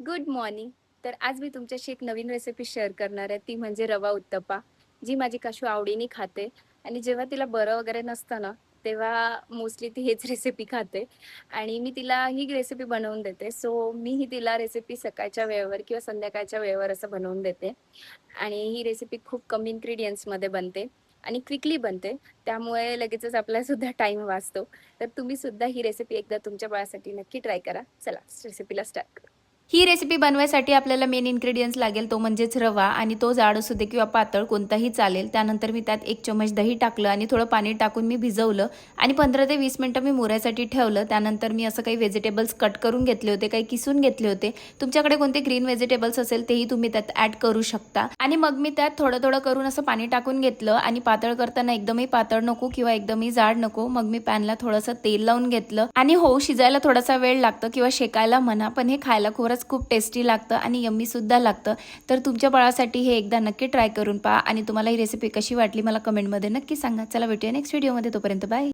Good morning. तर आज मी तुमच्याशी एक नवीन रेसिपी शेअर करणार आहे. ती म्हणजे रवा उत्तप्पा, जी माझी काशू आवडीने खाते आणि जेव्हा तिला बरं वगैरे नसतं ना, तेव्हा मोस्टली ती हेच रेसिपी खाते आणि मी तिला ही रेसिपी बनवून देते. सो मीही तिला रेसिपी सकाळच्या वेळेवर किंवा संध्याकाळच्या वेळेवर असं बनवून देते आणि ही रेसिपी खूप कमी इन्ग्रीडियंट्समध्ये बनते आणि क्विकली बनते. त्यामुळे लगेचच आपलासुद्धा टाईम वाचतो. तर तुम्हीसुद्धा ही रेसिपी एकदा तुमच्या बाळासाठी नक्की ट्राय करा. चला रेसिपीला स्टार्ट करू. ही रेसिपी बनवायसाठी आपल्याला मेन इन्ग्रेडियंट्स लागेल तो म्हणजेच रवा आणि तो जाड असू दे किंवा पातळ कोणताही चालेल. त्यानंतर मी त्यात 1 चमच दही टाकलं आणि थोडं पाणी टाकून मी भिजवलं आणि 15 ते 20 मिनिटं मी मुरायसाठी ठेवलं. त्यानंतर मी असं काही व्हेजिटेबल्स कट करून घेतले होते, काही किसून घेतले होते. तुमच्याकडे कोणते ग्रीन व्हेजिटेबल्स असेल तेही तुम्ही त्यात ॲड करू शकता आणि मग मी त्यात थोडं थोडं करून असं पाणी टाकून घेतलं आणि पातळ करताना एकदमही पातळ नको किंवा एकदमही जाड नको. मग मी पॅनला थोडंसं तेल लावून घेतलं आणि हो शिजायला थोडासा वेळ लागतो किंवा शेकायला म्हणा, पण हे खायला खरंच खूप टेस्टी लागतं आणि यम्मी सुद्धा लागतं. तर तुमच्या बाळासाठी हे एकदा नक्की ट्राय करून पहा आणि तुम्हाला ही रेसिपी कशी वाटली मला कमेंटमध्ये नक्की सांगा. चला भेटूया नेक्स्ट व्हिडिओमध्ये. तोपर्यंत बाय.